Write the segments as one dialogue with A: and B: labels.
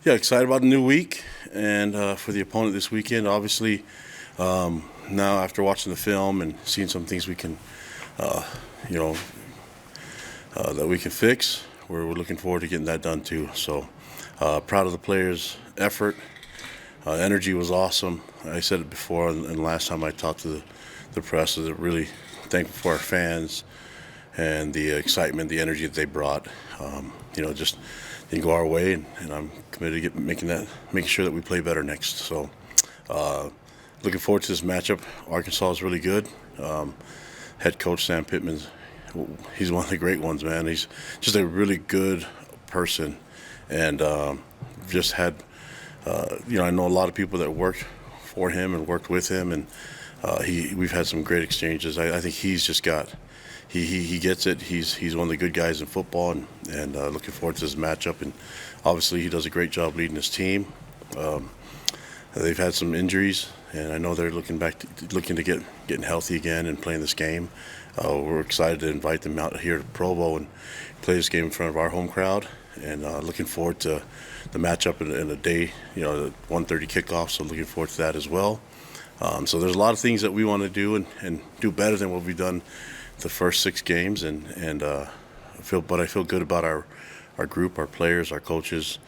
A: Yeah, excited about the new week and for the opponent this weekend. Obviously, now after watching the film and seeing some things we can, uh, you know, that we can fix, we're looking forward to getting that done too. So proud of the players' effort. Energy was awesome. I said it before, and last time I talked to the press, is really thankful for our fans and the excitement, the energy that they brought. Just didn't go our way, and I'm committed to making sure that we play better next. So, looking forward to this matchup. Arkansas is really good. Head coach Sam Pittman, he's one of the great ones, man. He's just a really good person, and just had, I know a lot of people that worked for him and worked with him, and we've had some great exchanges. I think he's just got. He gets it. He's one of the good guys in football, and looking forward to this matchup. And obviously, he does a great job leading his team. They've had some injuries, and I know they're looking to getting healthy again and playing this game. We're excited to invite them out here to Provo and play this game in front of our home crowd. And looking forward to the matchup in a day, the 1:30 kickoff. So looking forward to that as well. So there's a lot of things that we want to do and do better than what we've done the first 6 games, and I feel good about our group, our players, our coaches,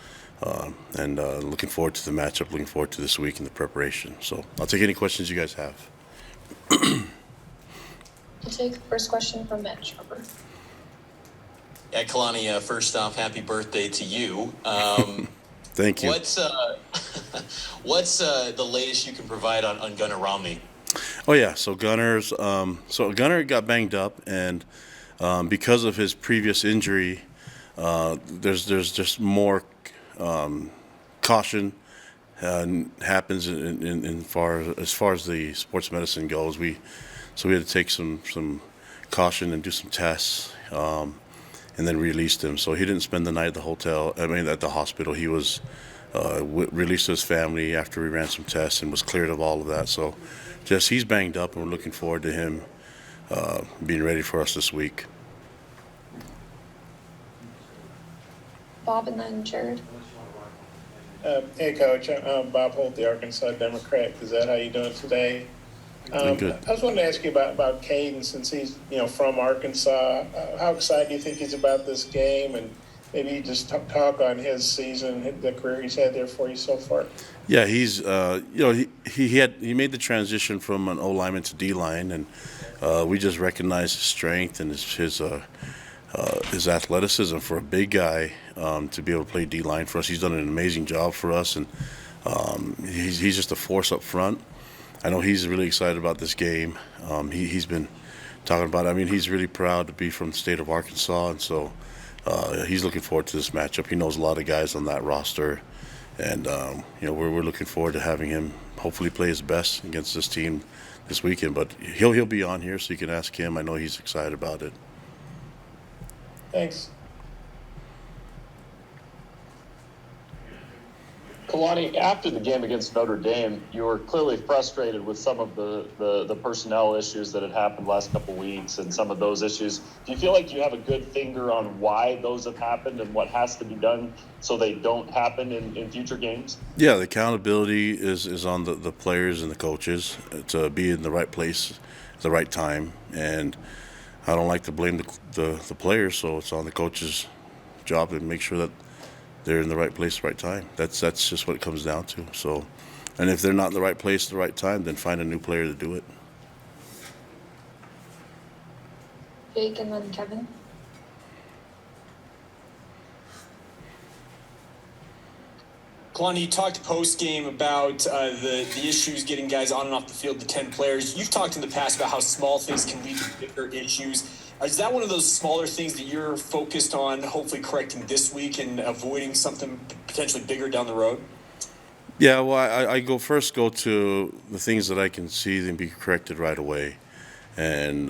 A: and looking forward to the matchup, looking forward to this week and the preparation. So I'll take any questions you guys have.
B: We'll take the first question from Mitch Harper.
C: Yeah, Kalani, first off, happy birthday to you.
A: Thank you.
C: What's the latest you can provide on Gunnar Romney?
A: Oh yeah, so Gunnar got banged up, and because of his previous injury, there's just more caution happens as far as the sports medicine goes. We had to take some caution and do some tests, and then released him. So he didn't spend the night at the hospital. He was released to his family after we ran some tests and was cleared of all of that. So he's banged up, and we're looking forward to him being ready for us this week.
B: Bob and then Jared.
D: Hey, Coach. I'm Bob Holt, the Arkansas Democrat. Is that how you doing today?
A: Good.
D: I was wanting to ask you about Caden, since he's from Arkansas. How excited do you think he's about this game, and maybe just talk on his season, the career he's had there for you so far?
A: Yeah, he's he made the transition from an O lineman to D line, and we just recognize his strength and his athleticism for a big guy to be able to play D line for us. He's done an amazing job for us, and he's just a force up front. I know he's really excited about this game. He's been talking about it. I mean, he's really proud to be from the state of Arkansas, and so he's looking forward to this matchup. He knows a lot of guys on that roster, and we're looking forward to having him hopefully play his best against this team this weekend. But he'll be on here, so you can ask him. I know he's excited about it.
D: Thanks.
E: Kalani, after the game against Notre Dame, you were clearly frustrated with some of the personnel issues that had happened last couple of weeks and some of those issues. Do you feel like you have a good finger on why those have happened and what has to be done so they don't happen in future games?
A: Yeah, the accountability is on the players and the coaches to be in the right place at the right time. And I don't like to blame the players, so it's on the coach's job to make sure that they're in the right place at the right time. That's just what it comes down to. So, and if they're not in the right place at the right time, then find a new player to do it.
B: Jake and then Kevin.
F: Kalani, you talked post-game about the issues getting guys on and off the field, the 10 players. You've talked in the past about how small things can lead to bigger issues. Is that one of those smaller things that you're focused on hopefully correcting this week and avoiding something potentially bigger down the road?
A: Yeah, well, I go to the things that I can see and be corrected right away, and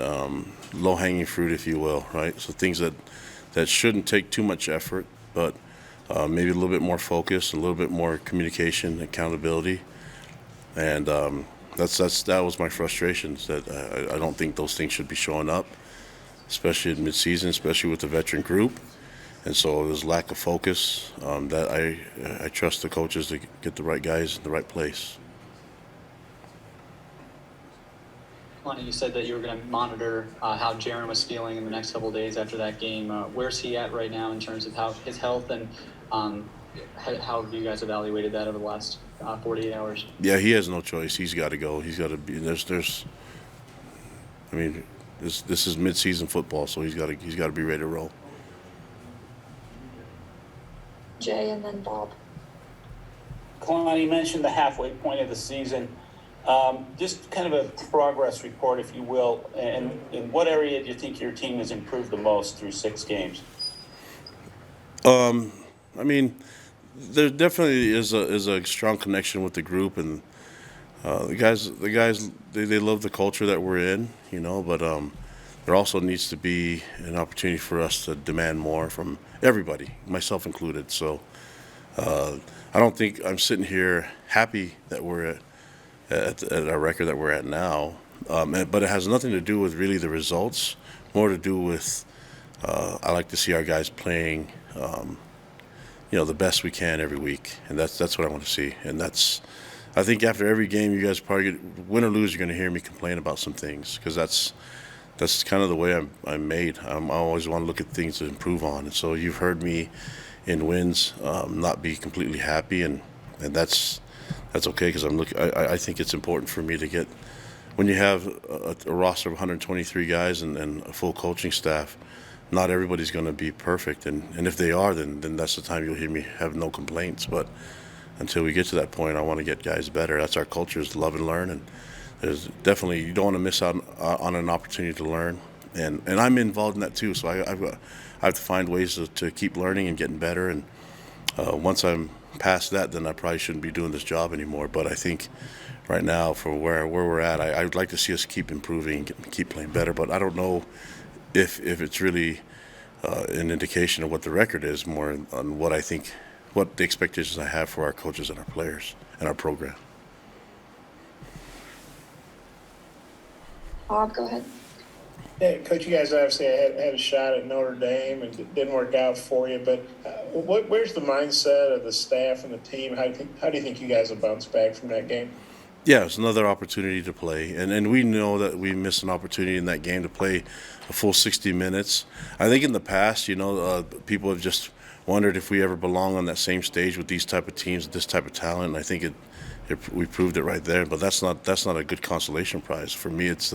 A: low-hanging fruit, if you will, right? So things that shouldn't take too much effort, but maybe a little bit more focus, a little bit more communication, accountability, and that was my frustrations. That I don't think those things should be showing up, especially in midseason, especially with the veteran group. And so there's lack of focus that I trust the coaches to get the right guys in the right place.
G: Kalani, you said that you were going to monitor how Jaren was feeling in the next couple of days after that game. Where's he at right now in terms of how his health, and how have you guys evaluated that over the last 48 hours?
A: Yeah, he has no choice. He's got to go. He's got to be. I mean, this is mid-season football, so he's got to be ready to roll.
B: Jay and then Bob.
H: Kalani mentioned the halfway point of the season. Just kind of a progress report, if you will, and in what area do you think your team has improved the most through 6 games?
A: I mean, there definitely is a strong connection with the group, and the guys they love the culture that we're in, you know. But there also needs to be an opportunity for us to demand more from everybody, myself included. So I don't think I'm sitting here happy that we're at our record that we're at now, but it has nothing to do with really the results. More to do with I like to see our guys playing, the best we can every week, and that's what I want to see. And I think after every game, you guys probably win or lose, you're going to hear me complain about some things, because that's kind of the way I'm made. I always want to look at things to improve on, and so you've heard me in wins not be completely happy, and that's okay, because I think it's important for me to get, when you have a roster of 123 guys and a full coaching staff, not everybody's going to be perfect, and if they are, then that's the time you'll hear me have no complaints. But until we get to that point, I want to get guys better. That's our culture, is love and learn, and there's definitely, you don't want to miss out on an opportunity to learn, and I'm involved in that too. So I have to find ways to keep learning and getting better, and once I'm past that, then I probably shouldn't be doing this job anymore. But I think right now, for where we're at, I would like to see us keep improving, keep playing better. But I don't know if it's really an indication of what the record is, more on what I think, what the expectations I have for our coaches and our players and our program.
B: Bob, go ahead.
D: Yeah, Coach, you guys obviously had a shot at Notre Dame and it didn't work out for you, but where's the mindset of the staff and the team? How do you think you guys will bounce back from that game?
A: Yeah, it's another opportunity to play, and we know that we missed an opportunity in that game to play a full 60 minutes. I think in the past, people have just wondered if we ever belong on that same stage with these type of teams, this type of talent, and I think we proved it right there. But that's not a good consolation prize. For me, it's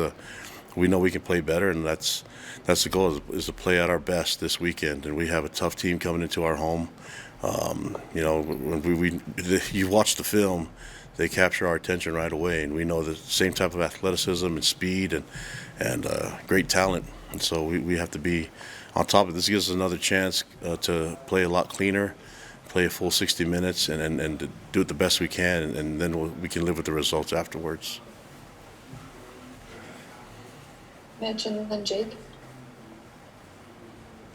A: we know we can play better, and that's the goal, is to play at our best this weekend. And we have a tough team coming into our home. When you watch the film, they capture our attention right away, and we know the same type of athleticism and speed and great talent. And so we have to be on top of this. Gives us another chance to play a lot cleaner, play a full 60 minutes, and do it the best we can, and then we can live with the results afterwards.
B: Mitch and then Jake.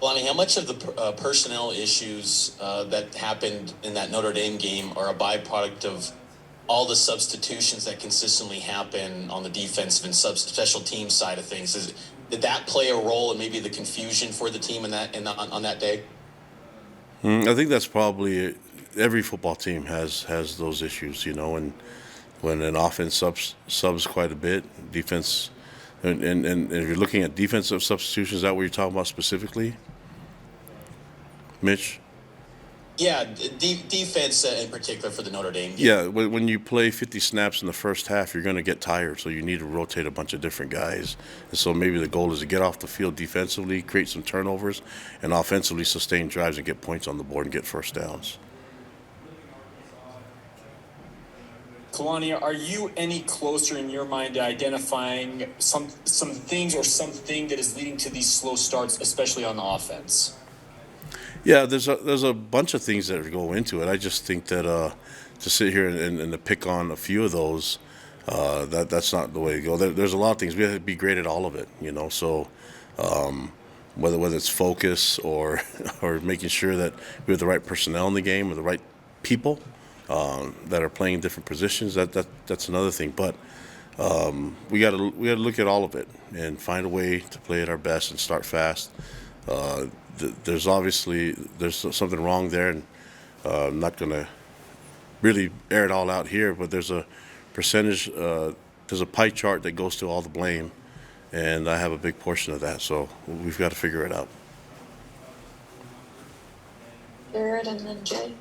C: Kalani, how much of the personnel issues that happened in that Notre Dame game are a byproduct of all the substitutions that consistently happen on the defensive and special team side of things? Did that play a role in maybe the confusion for the team on that day?
A: I think that's probably, every football team has those issues, and when an offense subs quite a bit, defense, and if you're looking at defensive substitutions, is that what you're talking about specifically, Mitch?
C: Yeah, defense in particular for the Notre Dame game.
A: Yeah, when you play 50 snaps in the first half, you're going to get tired, so you need to rotate a bunch of different guys. And so maybe the goal is to get off the field defensively, create some turnovers, and offensively sustain drives and get points on the board and get first downs.
F: Kalani, are you any closer in your mind to identifying some things or something that is leading to these slow starts, especially on the offense?
A: Yeah, there's a bunch of things that go into it. I just think that to sit here and to pick on a few of those, that's not the way to go. There's a lot of things. We have to be great at all of it, So whether it's focus or making sure that we have the right personnel in the game or the right people that are playing different positions, that's another thing. But we got to look at all of it and find a way to play at our best and start fast. there's obviously something wrong there, and I'm not going to really air it all out here, but there's a percentage, there's a pie chart that goes to all the blame, and I have a big portion of that, so we've got to figure it out.
B: Jared and then Jay.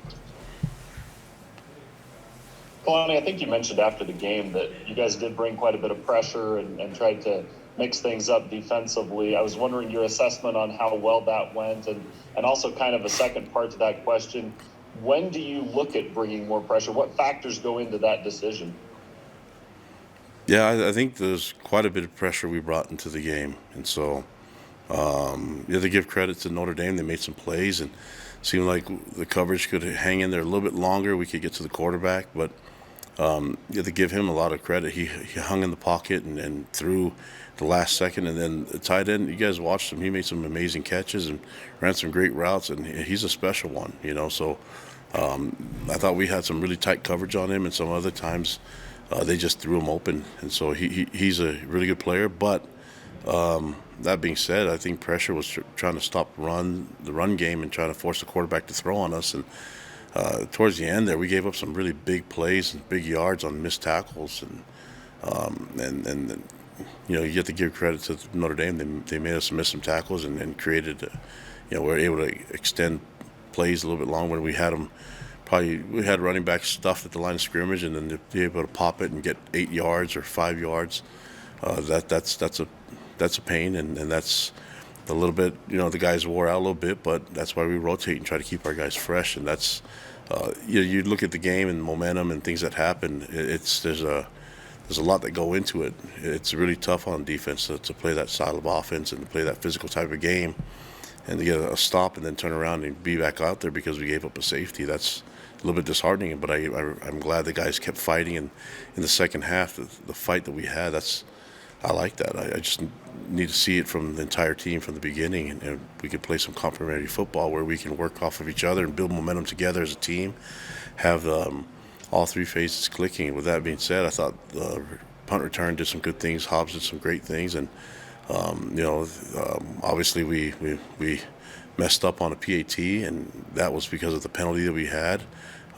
E: Kalani, I think you mentioned after the game that you guys did bring quite a bit of pressure and tried to mix things up defensively. I was wondering your assessment on how well that went, and also kind of a second part to that question. When do you look at bringing more pressure? What factors go into that decision?
A: Yeah, I think there's quite a bit of pressure we brought into the game, and so you have to give credit to Notre Dame. They made some plays, and seemed like the coverage could hang in there a little bit longer. We could get to the quarterback, but you have to give him a lot of credit. He hung in the pocket and threw the last second, and then the tight end, you guys watched him. He made some amazing catches and ran some great routes, and he's a special one, So I thought we had some really tight coverage on him, and some other times they just threw him open, and so he's a really good player. But that being said, I think pressure was trying to stop the run game and trying to force the quarterback to throw on us. And towards the end there, we gave up some really big plays and big yards on missed tackles. And you have to give credit to Notre Dame. They made us miss some tackles and created, we were able to extend plays a little bit longer when we had them. We had running backs stuffed at the line of scrimmage, and then to be able to pop it and get 8 yards or 5 yards, that's a pain, and that's a little bit, the guys wore out a little bit, but that's why we rotate and try to keep our guys fresh. And that's, you look at the game and momentum and things that happen. There's a lot that go into it. It's really tough on defense to play that style of offense and to play that physical type of game, and to get a stop and then turn around and be back out there because we gave up a safety. That's a little bit disheartening, but I'm glad the guys kept fighting. And in the second half, the fight that we had, I like that. I just need to see it from the entire team from the beginning, and we can play some complementary football where we can work off of each other and build momentum together as a team, have all three phases clicking. With that being said, I thought punt return did some good things. Hobbs did some great things, and obviously we messed up on a PAT, and that was because of the penalty that we had,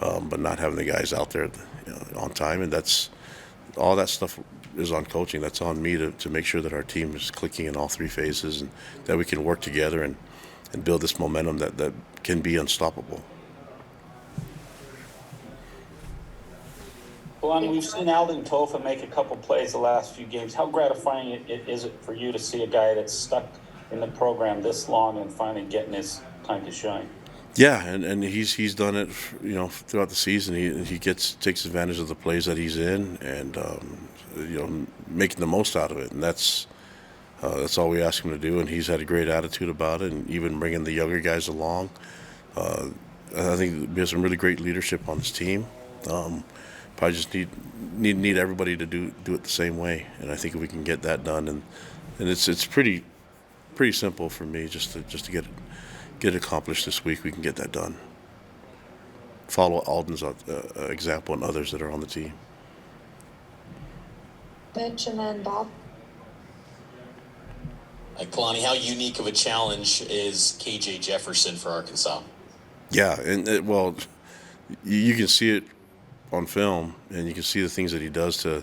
A: but not having the guys out there on time, and that's all that stuff is on coaching. That's on me to make sure that our team is clicking in all three phases, and that we can work together and build this momentum that can be unstoppable.
H: Kalani, we've seen Alden Tofa make a couple plays the last few games. How gratifying is it for you to see a guy that's stuck in the program this long and finally getting his time to shine?
A: Yeah, and he's done it, throughout the season. He takes advantage of the plays that he's in, and making the most out of it. And that's all we ask him to do. And he's had a great attitude about it, and even bringing the younger guys along. I think we have some really great leadership on this team. Probably just need everybody to do it the same way, and I think if we can get that done, and it's pretty simple for me just to get it accomplished this week. We can get that done. Follow Alden's example and others that are on the team.
B: Mitch and then Bob.
C: Kalani, how unique of a challenge is KJ Jefferson for Arkansas?
A: Yeah, and you can see it on film, and you can see the things that he does to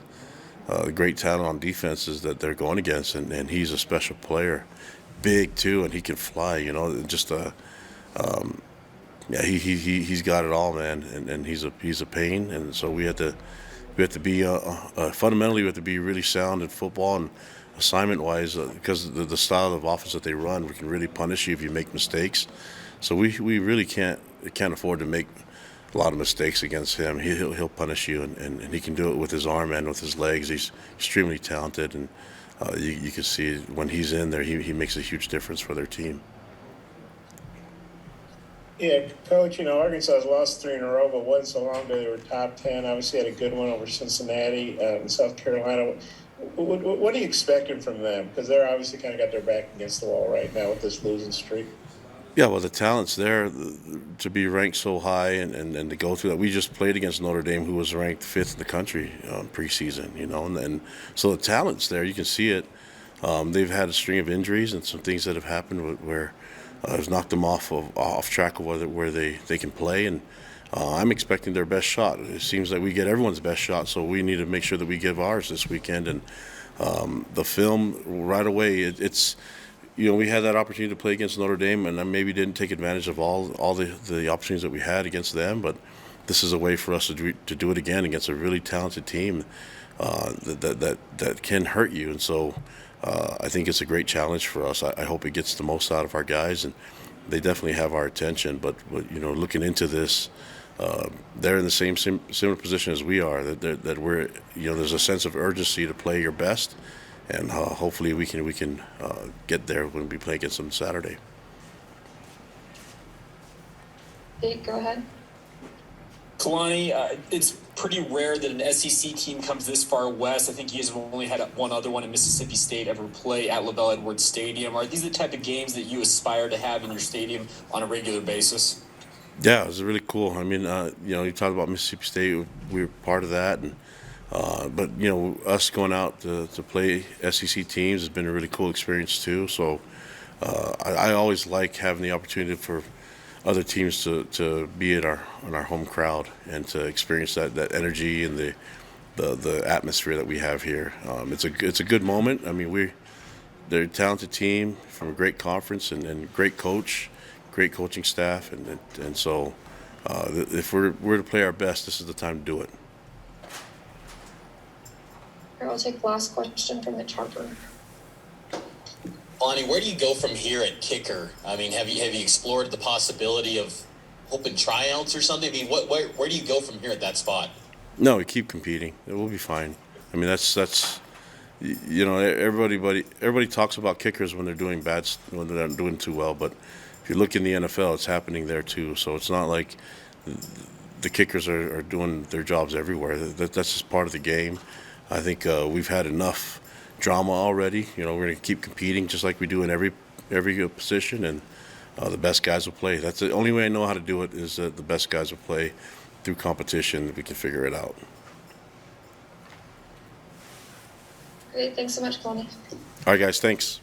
A: the great talent on defenses that they're going against, and he's a special player, big too, and he can fly. He's got it all, man, and he's a pain, and so we have to be fundamentally we have to be really sound in football and assignment wise, because the style of offense that they run, we can really punish you if you make mistakes. So we really can't afford to make a lot of mistakes against him. He'll punish you, and he can do it with his arm and with his legs. He's extremely talented, and you can see when he's in there, he makes a huge difference for their team.
D: Yeah, Coach, Arkansas has lost 3 in a row, but wasn't so long ago they were top 10. Obviously had a good one over Cincinnati and South Carolina. What are you expecting from them? Because they're obviously kind of got their back against the wall right now with this losing streak.
A: Yeah, well, the talent's there to be ranked so high and to go through that. We just played against Notre Dame, who was ranked 5th in the country preseason, and so the talent's there. You can see it. They've had a string of injuries and some things that have happened where has knocked them off track of where they can play, and I'm expecting their best shot. It seems like we get everyone's best shot, so we need to make sure that we give ours this weekend. And the film right away, it's we had that opportunity to play against Notre Dame, and I maybe didn't take advantage of all the opportunities that we had against them, but this is a way for us to do it again against a really talented team that can hurt you. And so I think it's a great challenge for us. I hope it gets the most out of our guys, and they definitely have our attention. But looking into this, they're in the similar position as we are. That we're there's a sense of urgency to play your best, and hopefully we can get there when we play against them Saturday.
B: Jake, go ahead.
F: Kalani, it's pretty rare that an SEC team comes this far west. I think you guys have only had one other one in Mississippi State ever play at LaBelle Edwards Stadium. Are these the type of games that you aspire to have in your stadium on a regular basis?
A: Yeah, it was really cool. I mean, you talked about Mississippi State. We were part of that, and but us going out to play SEC teams has been a really cool experience too. So I always like having the opportunity for other teams to be in our home crowd and to experience that energy and the atmosphere that we have here. It's a good moment. I mean, they're a talented team from a great conference and great coach, great coaching staff, and so if we're to play our best, this is the time to do it.
B: All right, we'll take the last question from Mitch Harper.
C: Kalani, where do you go from here at kicker? I mean, have you explored the possibility of open tryouts or something? I mean, where do you go from here at that spot?
A: No, we keep competing. We'll be fine. I mean, that's everybody talks about kickers when they're doing when they're not doing too well, but if you look in the NFL, it's happening there too. So it's not like the kickers are doing their jobs everywhere. That's just part of the game. I think we've had enough drama already. We're going to keep competing just like we do in every position, and the best guys will play. That's the only way I know how to do it, is that the best guys will play through competition. We can figure it out.
B: Great, thanks so much, Kalani.
A: All right, guys, thanks.